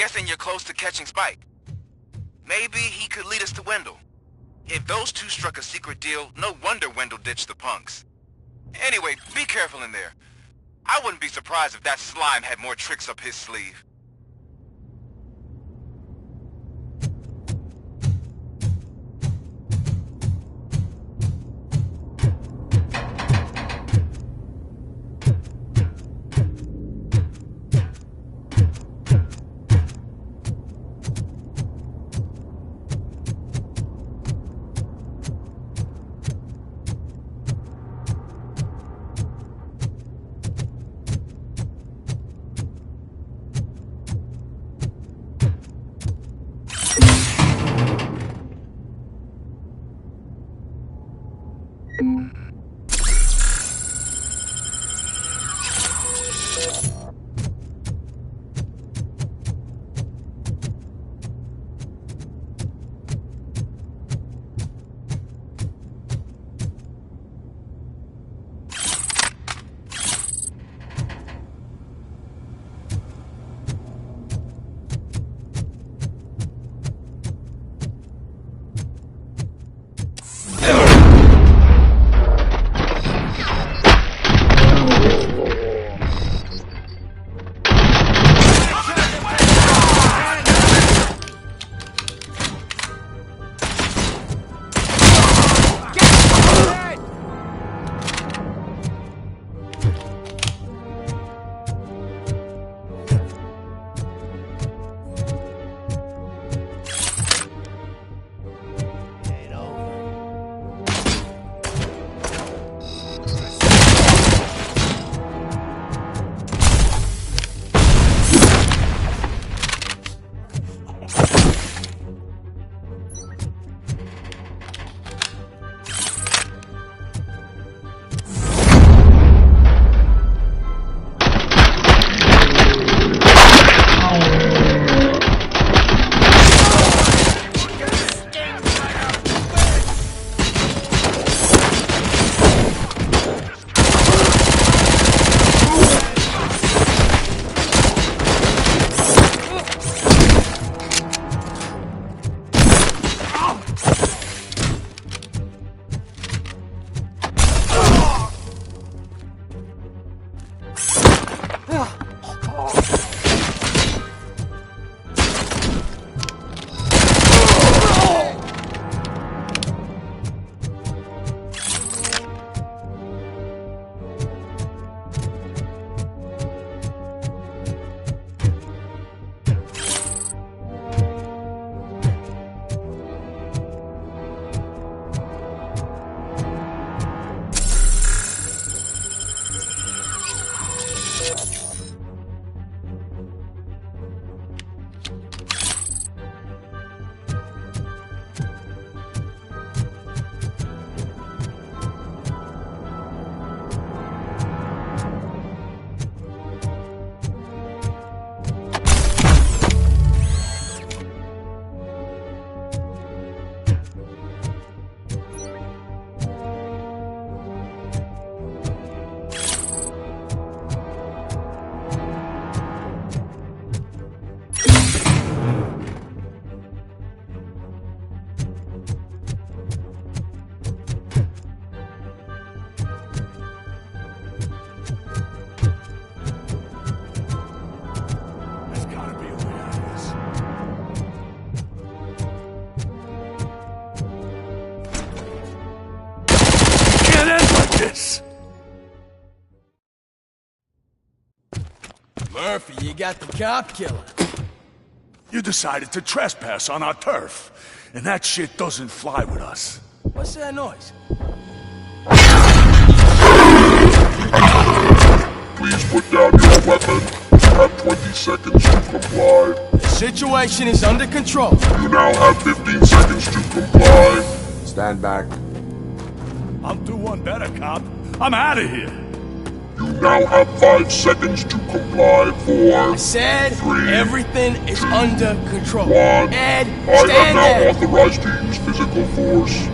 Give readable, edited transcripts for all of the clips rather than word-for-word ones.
guessing you're close to catching Spike. Maybe he could lead us to Wendell. If those two struck a secret deal, no wonder Wendell ditched the punks. Anyway, be careful in there. I wouldn't be surprised if that slime had more tricks up his sleeve. Murphy, you got the cop killer. You decided to trespass on our turf, and that shit doesn't fly with us. What's that noise? Please put down your weapon. You have 20 seconds to comply. The situation is under control. You now have 15 seconds to comply. Stand back. I'll do one better, cop. I'm out of here. You now have 5 seconds to comply. 4, I said 3, everything is 2, under control. 1. Ed, I stand am now there. authorized to use physical force.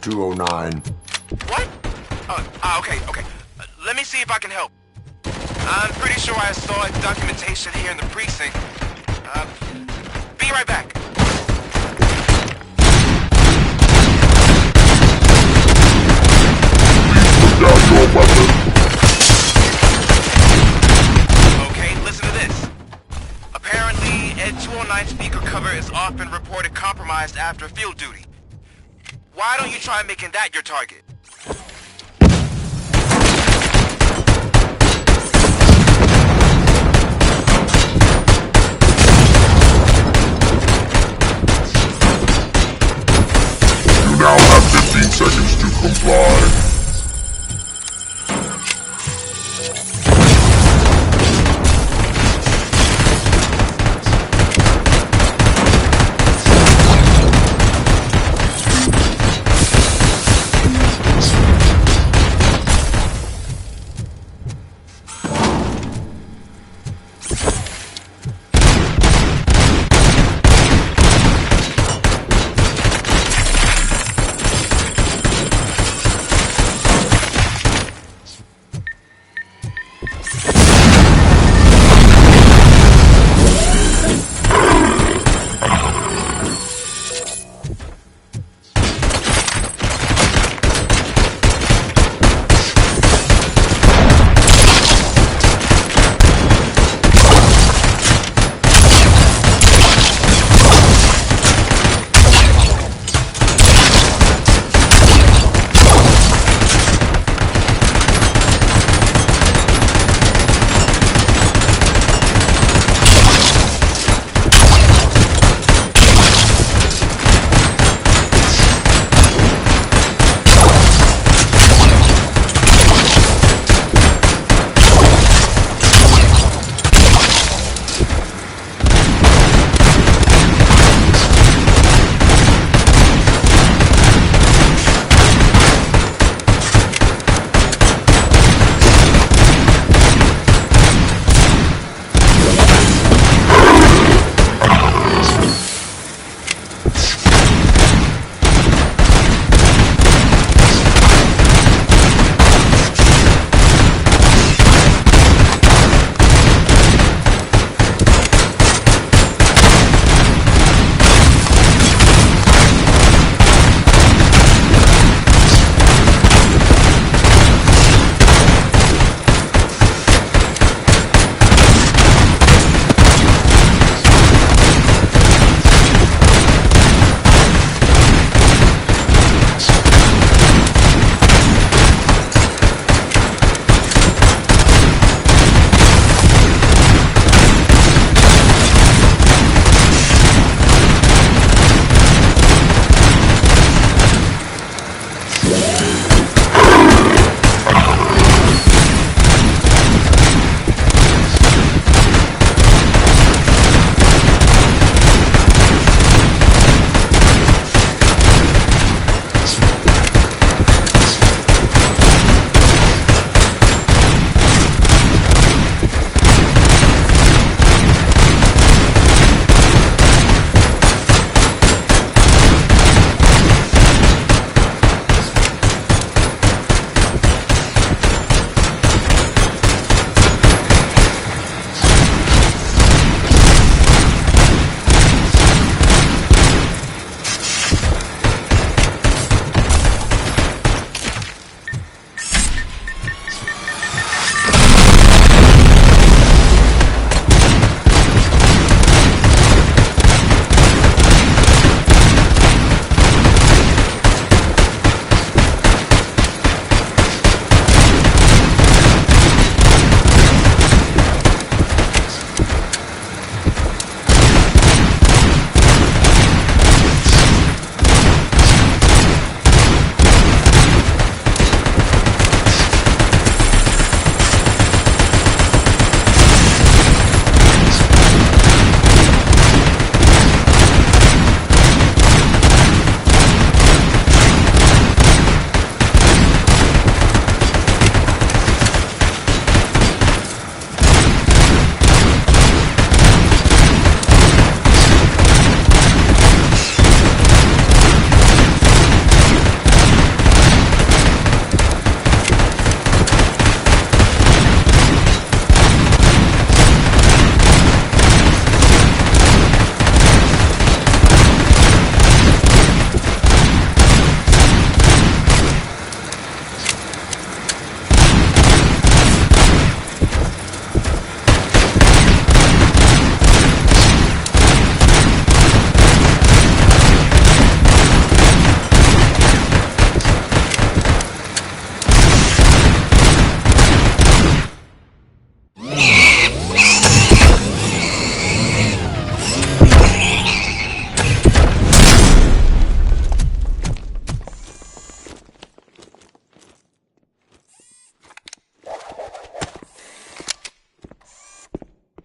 209. What? Okay. Let me see if I can help. I'm pretty sure I saw documentation here in the precinct. Be right back. Please put down your weapon. Okay, listen to this. Apparently, Ed 209 speaker cover is often reported compromised after field duty. Why don't you try making that your target? You now have 15 seconds to comply.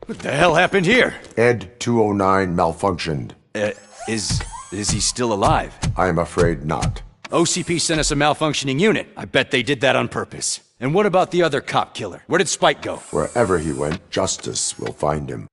What the hell happened here? Ed 209 malfunctioned. Is he still alive? I am afraid not. OCP sent us a malfunctioning unit. I bet they did that on purpose. And what about the other cop killer? Where did Spike go? Wherever he went, justice will find him.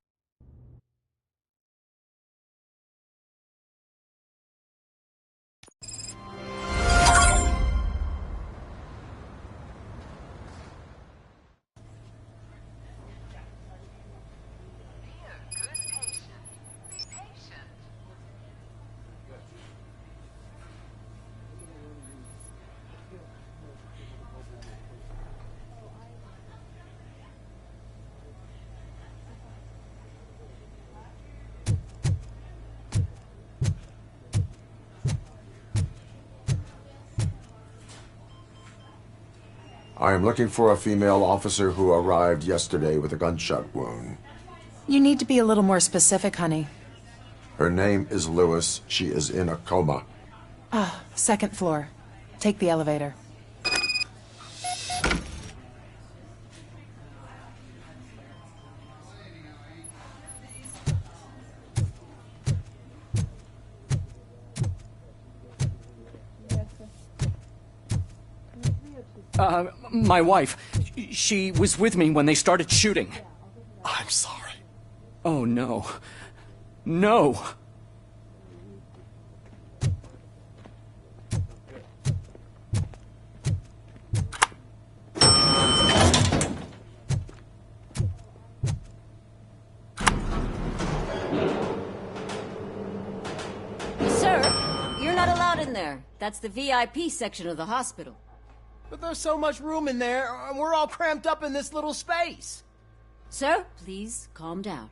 I am looking for a female officer who arrived yesterday with a gunshot wound. You need to be a little more specific, honey. Her name is Lewis. She is in a coma. Second floor. Take the elevator. My wife. She was with me when they started shooting. I'm sorry. Oh, no. No! Sir, you're not allowed in there. That's the VIP section of the hospital. But there's so much room in there, and we're all cramped up in this little space. Sir, please calm down.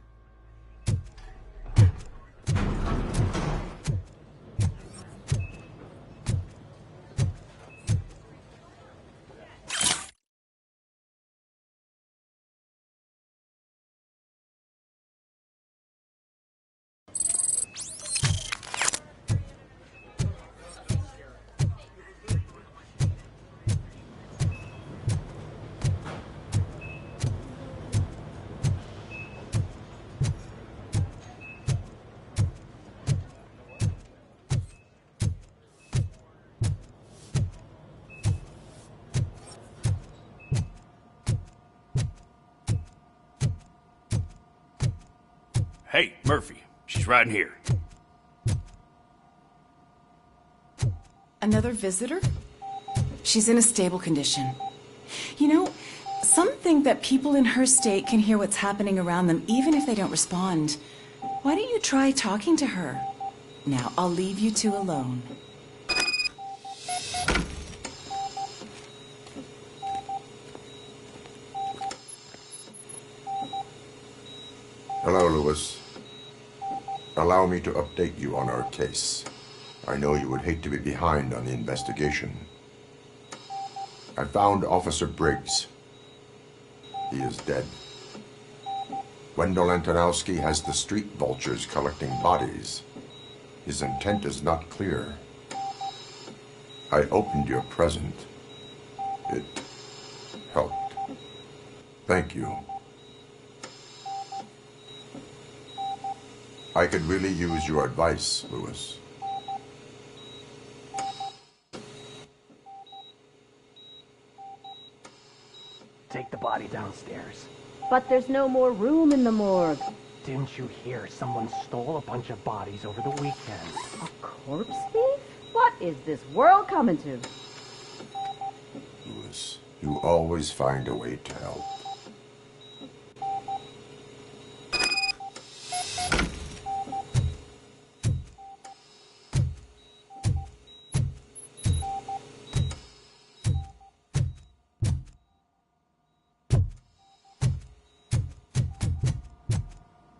Hey, Murphy. She's right here. Another visitor? She's in a stable condition. You know, some think that people in her state can hear what's happening around them even if they don't respond. Why don't you try talking to her? Now, I'll leave you two alone. Hello, Lewis. Allow me to update you on our case. I know you would hate to be behind on the investigation. I found Officer Briggs. He is dead. Wendell Antonowski has the street vultures collecting bodies. His intent is not clear. I opened your present. It helped. Thank you. I could really use your advice, Lewis. Take the body downstairs. But there's no more room in the morgue. Didn't you hear someone stole a bunch of bodies over the weekend? A corpse thief? What is this world coming to? Lewis, you always find a way to help.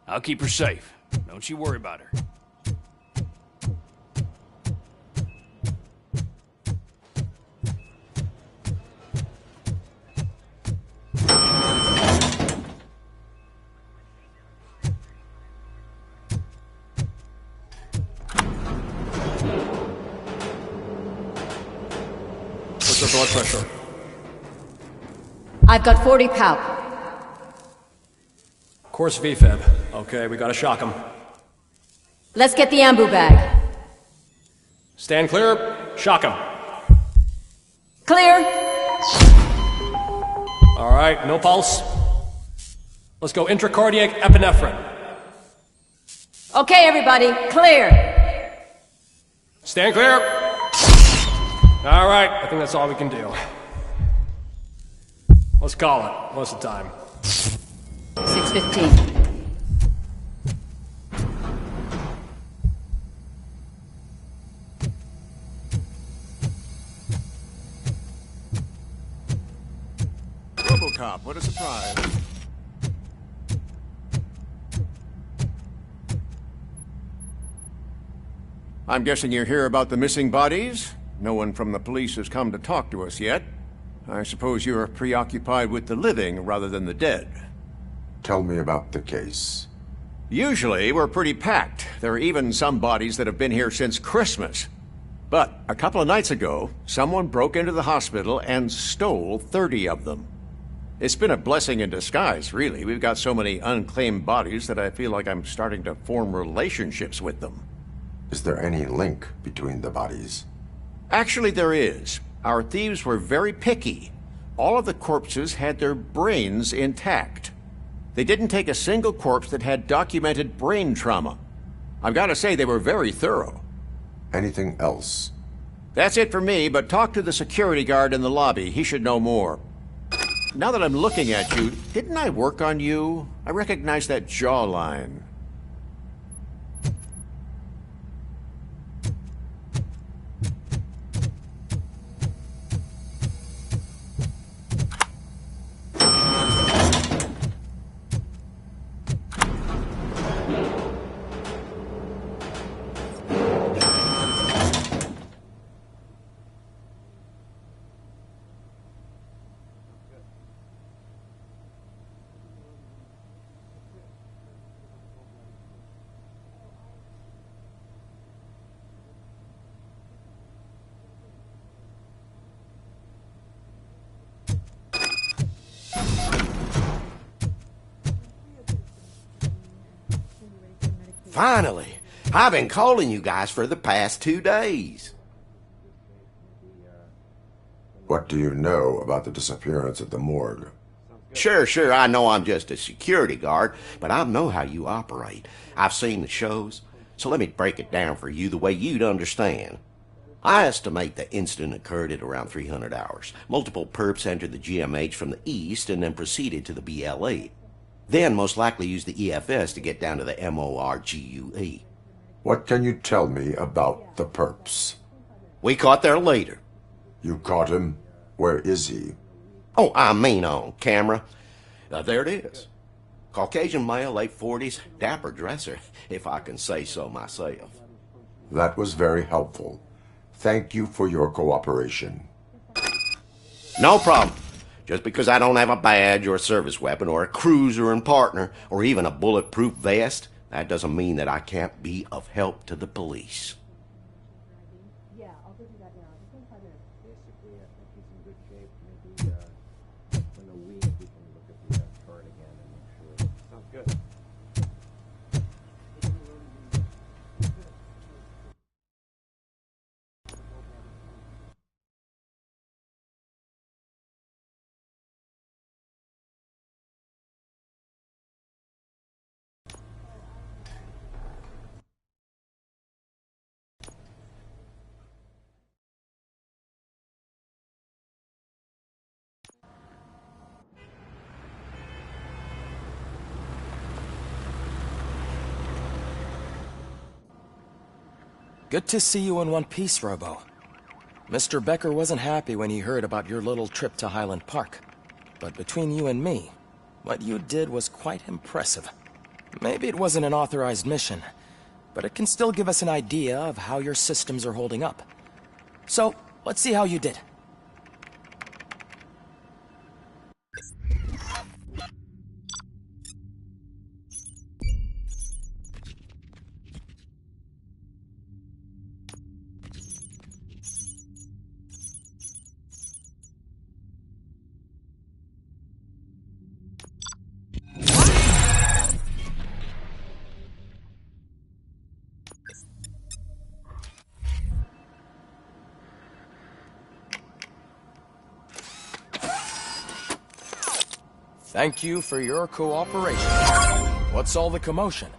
I'll keep her safe. Don't you worry about her. What's your blood pressure? I've got 40 pow. Course VFib. Okay, we gotta shock him. Let's get the ambu bag. Stand clear. Shock him. Clear. All right, no pulse. Let's go intracardiac epinephrine. Okay, everybody, clear. Stand clear. All right, I think that's all we can do. Let's call it. What's the time? 6:15. RoboCop, what a surprise. I'm guessing you're here about the missing bodies? No one from the police has come to talk to us yet. I suppose you're preoccupied with the living rather than the dead. Tell me about the case. Usually, we're pretty packed. There are even some bodies that have been here since Christmas. But a couple of nights ago, someone broke into the hospital and stole 30 of them. It's been a blessing in disguise, really. We've got so many unclaimed bodies that I feel like I'm starting to form relationships with them. Is there any link between the bodies? Actually, there is. Our thieves were very picky. All of the corpses had their brains intact. They didn't take a single corpse that had documented brain trauma. I've got to say, they were very thorough. Anything else? That's it for me, but talk to the security guard in the lobby. He should know more. Now that I'm looking at you, didn't I work on you? I recognize that jawline. Finally! I've been calling you guys for the past 2 days. What do you know about the disappearance at the morgue? Sure, I know I'm just a security guard, but I know how you operate. I've seen the shows, so let me break it down for you the way you'd understand. I estimate the incident occurred at around 300 hours. Multiple perps entered the GMH from the east and then proceeded to the BLE. Then most likely used the EFS to get down to the MORGUE. What can you tell me about the perps? We caught their leader. You caught him? Where is he? Oh, I mean on camera. There it is. Caucasian male, late 40s, dapper dresser, if I can say so myself. That was very helpful. Thank you for your cooperation. No problem. Just because I don't have a badge or a service weapon or a cruiser and partner or even a bulletproof vest, that doesn't mean that I can't be of help to the police. Yeah, I'll go do that now. Just in 5 minutes. Basically, I think he's in good shape. Maybe in a week we can look at the chart again and make sure. Sounds good. Good to see you in one piece, Robo. Mr. Becker wasn't happy when he heard about your little trip to Highland Park. But between you and me, what you did was quite impressive. Maybe it wasn't an authorized mission, but it can still give us an idea of how your systems are holding up. So, let's see how you did. Thank you for your cooperation. What's all the commotion?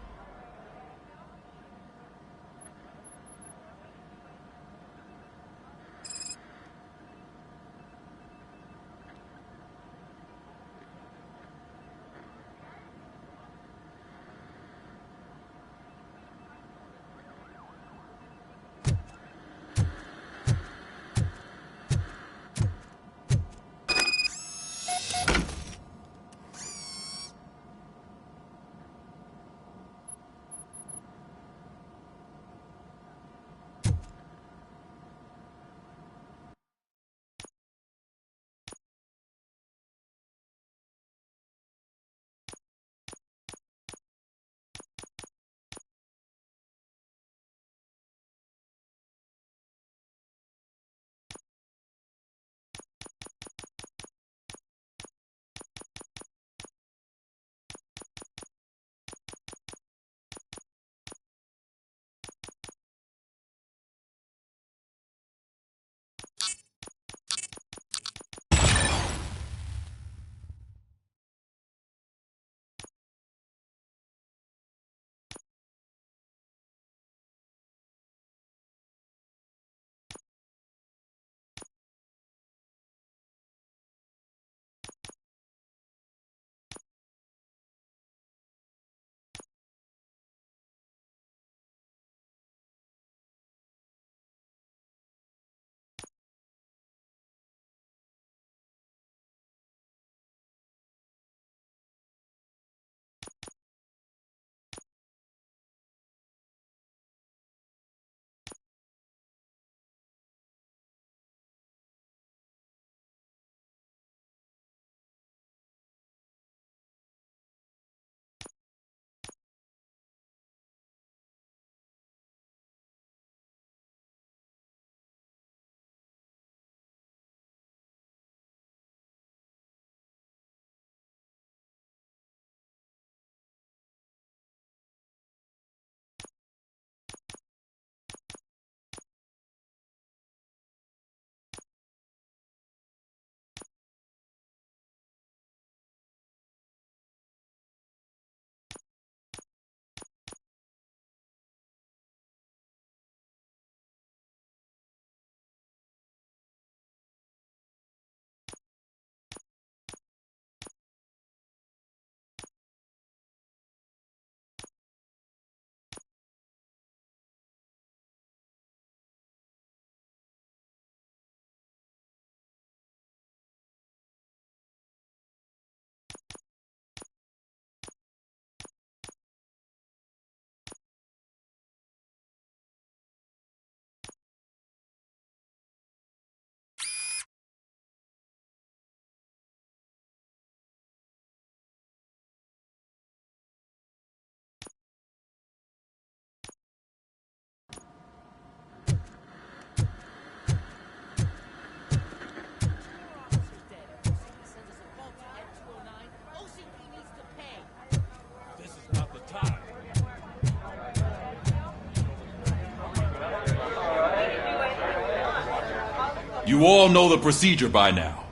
You all know the procedure by now.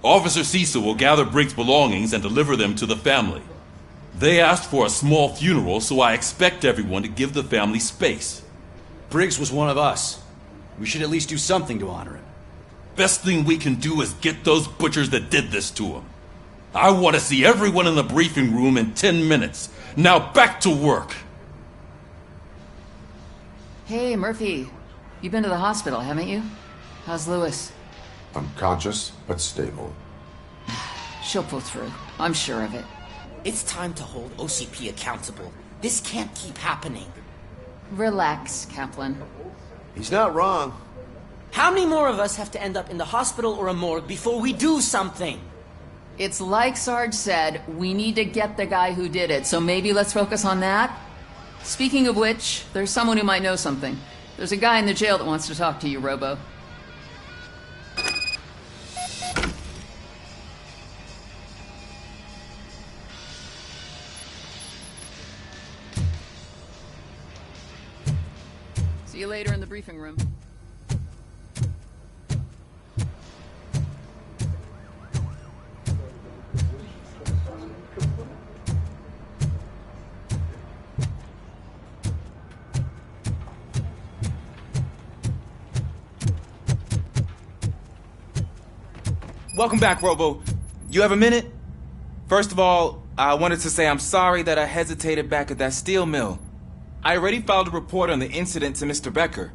Officer Cecil will gather Briggs' belongings and deliver them to the family. They asked for a small funeral, so I expect everyone to give the family space. Briggs was one of us. We should at least do something to honor him. Best thing we can do is get those butchers that did this to him. I want to see everyone in the briefing room in 10 minutes. Now back to work. Hey, Murphy. You've been to the hospital, haven't you? How's Lewis? Unconscious, but stable. She'll pull through. I'm sure of it. It's time to hold OCP accountable. This can't keep happening. Relax, Kaplan. He's not wrong. How many more of us have to end up in the hospital or a morgue before we do something? It's like Sarge said, we need to get the guy who did it, so maybe let's focus on that? Speaking of which, there's someone who might know something. There's a guy in the jail that wants to talk to you, Robo. See you later in the briefing room. Welcome back, Robo. You have a minute? First of all, I wanted to say I'm sorry that I hesitated back at that steel mill. I already filed a report on the incident to Mr. Becker.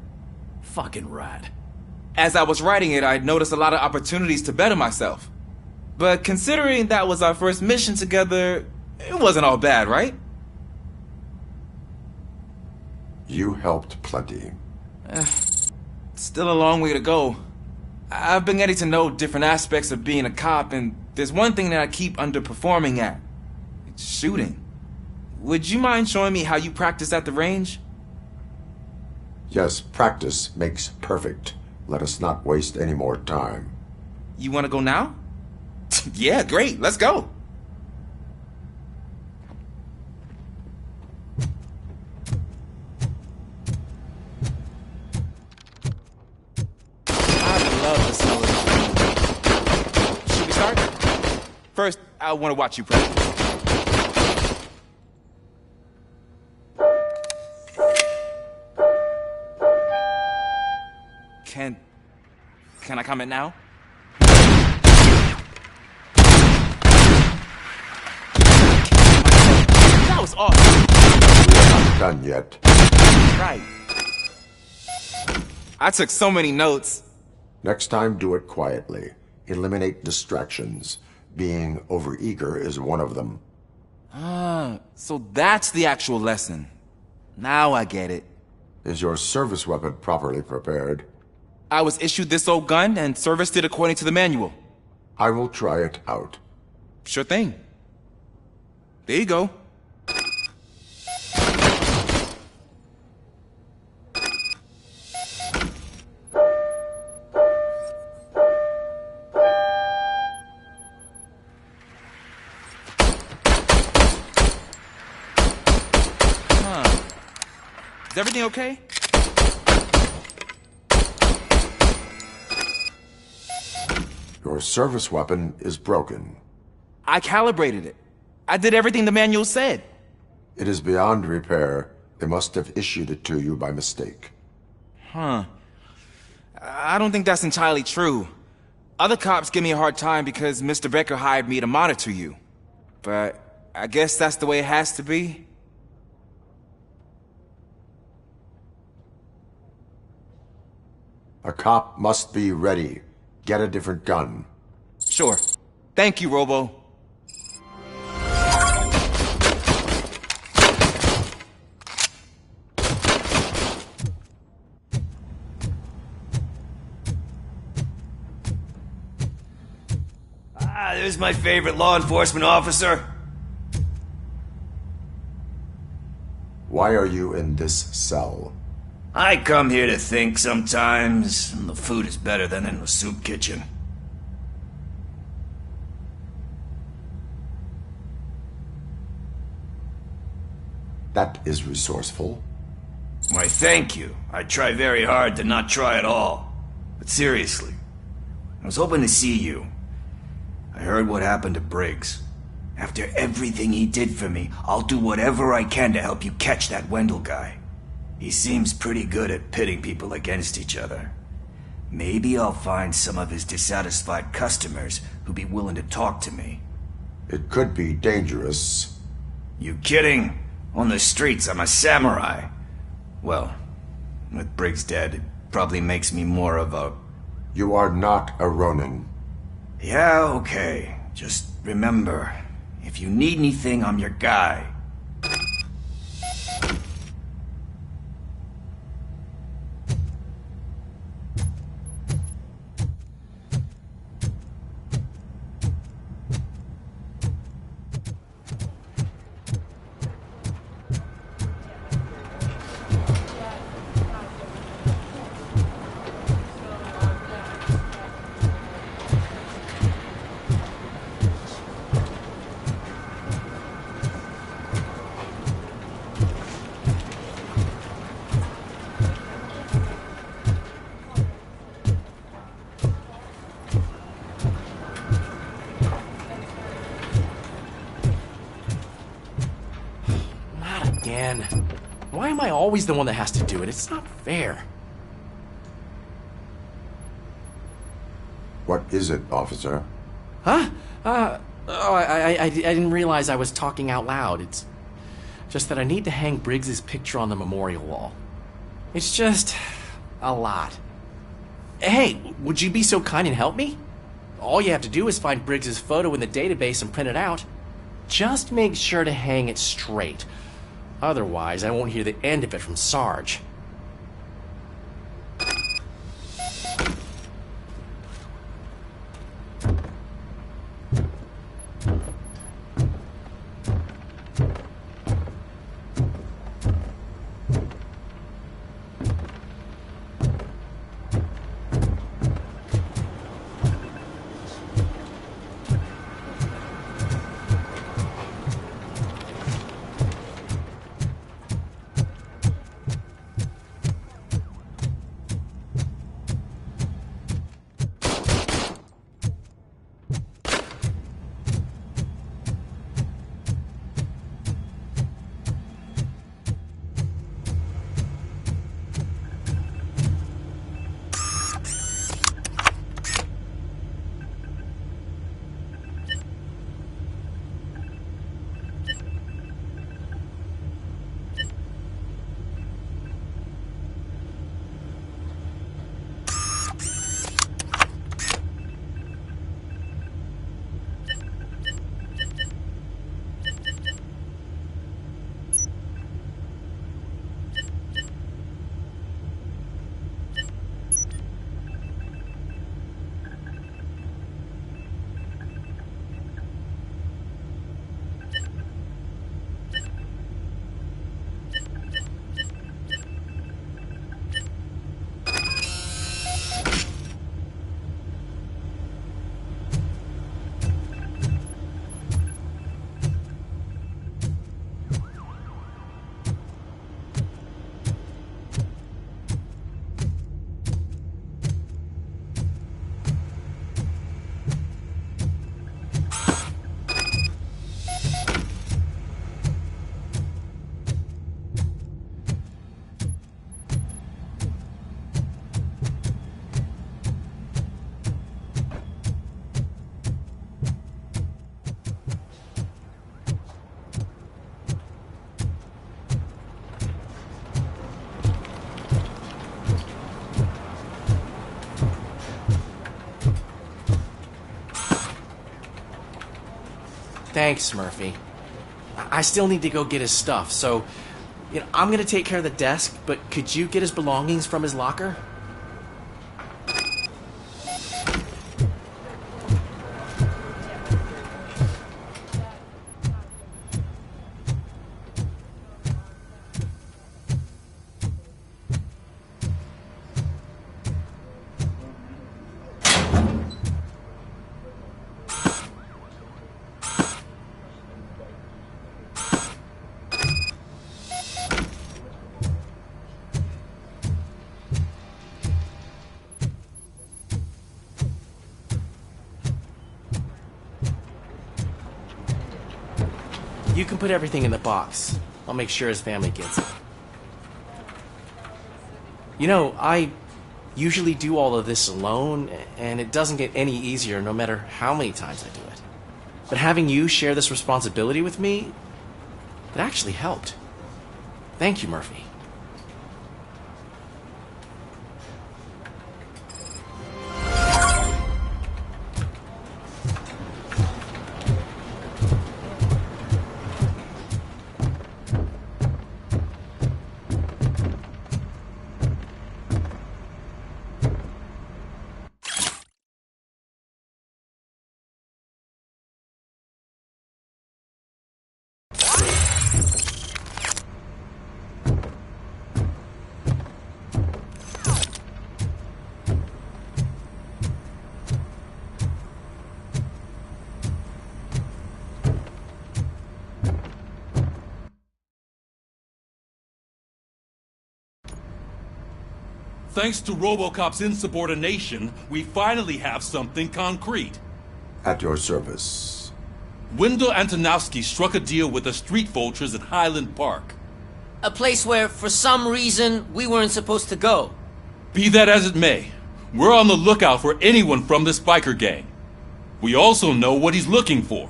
Fucking rat. As I was writing it, I noticed a lot of opportunities to better myself. But considering that was our first mission together, it wasn't all bad, right? You helped plenty. Still a long way to go. I've been getting to know different aspects of being a cop, and there's one thing that I keep underperforming at. It's shooting. Would you mind showing me how you practice at the range? Yes, practice makes perfect. Let us not waste any more time. You want to go now? Yeah, great. Let's go. I love the smell of this. Should we start? First, I want to watch you practice. Can I comment now? That was awesome. We're not done yet. Right. I took so many notes. Next time, do it quietly. Eliminate distractions. Being overeager is one of them. Ah, so that's the actual lesson. Now I get it. Is your service weapon properly prepared? I was issued this old gun and serviced it according to the manual. I will try it out. Sure thing. There you go. Is everything okay? Your service weapon is broken. I calibrated it. I did everything the manual said. It is beyond repair. They must have issued it to you by mistake. Huh. I don't think that's entirely true. Other cops give me a hard time because Mr. Becker hired me to monitor you. But I guess that's the way it has to be. A cop must be ready. Get a different gun. Sure. Thank you, Robo. There's my favorite law enforcement officer. Why are you in this cell? I come here to think sometimes, and the food is better than in the soup kitchen. That is resourceful. Why, thank you. I try very hard to not try at all. But seriously, I was hoping to see you. I heard what happened to Briggs. After everything he did for me, I'll do whatever I can to help you catch that Wendell guy. He seems pretty good at pitting people against each other. Maybe I'll find some of his dissatisfied customers who'd be willing to talk to me. It could be dangerous. You kidding? On the streets, I'm a samurai. Well, with Briggs dead, it probably makes me more of a... You are not a Ronin. Yeah, okay. Just remember, if you need anything, I'm your guy. Why am I always the one that has to do it? It's not fair. What is it, officer? Huh? I didn't realize I was talking out loud. It's just that I need to hang Briggs's picture on the memorial wall. It's just a lot. Hey, would you be so kind and help me? All you have to do is find Briggs's photo in the database and print it out. Just make sure to hang it straight. Otherwise, I won't hear the end of it from Sarge. Thanks, Murphy. I still need to go get his stuff, so I'm gonna take care of the desk, but could you get his belongings from his locker? You can put everything in the box. I'll make sure his family gets it. I usually do all of this alone, and it doesn't get any easier no matter how many times I do it. But having you share this responsibility with me, it actually helped. Thank you, Murphy. Thanks to RoboCop's insubordination, we finally have something concrete. At your service. Wendell Antonowski struck a deal with the street vultures at Highland Park. A place where, for some reason, we weren't supposed to go. Be that as it may, we're on the lookout for anyone from this biker gang. We also know what he's looking for.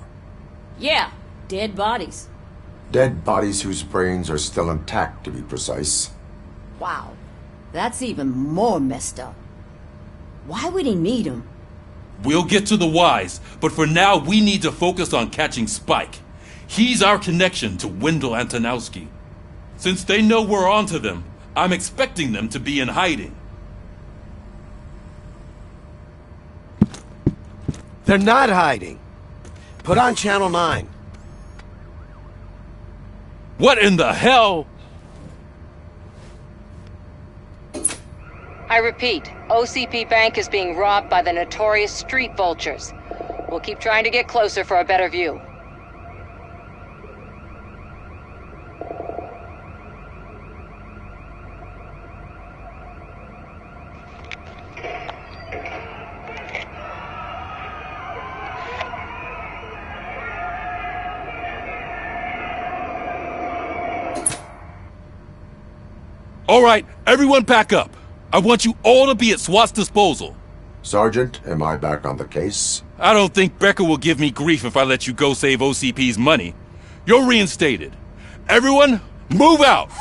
Yeah, dead bodies. Dead bodies whose brains are still intact, to be precise. Wow, that's even more messed up. Why would he need them? We'll get to the whys, but for now we need to focus on catching Spike. He's our connection to Wendell Antonowski. Since they know we're onto them, I'm expecting them to be in hiding. They're not hiding. Put on Channel 9. What in the hell? I repeat, OCP Bank is being robbed by the notorious street vultures. We'll keep trying to get closer for a better view. All right, everyone pack up. I want you all to be at SWAT's disposal. Sergeant, am I back on the case? I don't think Becker will give me grief if I let you go save OCP's money. You're reinstated. Everyone, move out!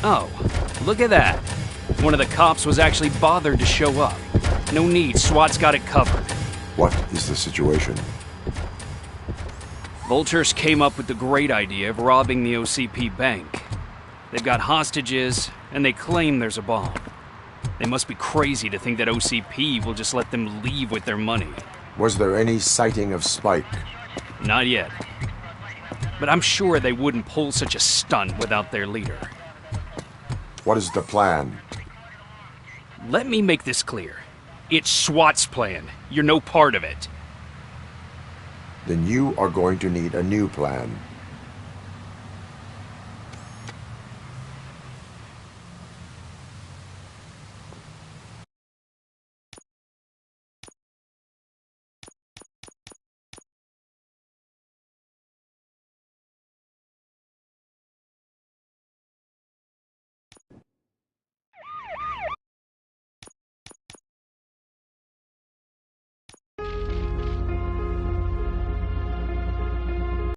Oh, look at that. One of the cops was actually bothered to show up. No need, SWAT's got it covered. What is the situation? Vultures came up with the great idea of robbing the OCP bank. They've got hostages, and they claim there's a bomb. They must be crazy to think that OCP will just let them leave with their money. Was there any sighting of Spike? Not yet. But I'm sure they wouldn't pull such a stunt without their leader. What is the plan? Let me make this clear. It's SWAT's plan. You're no part of it. Then you are going to need a new plan.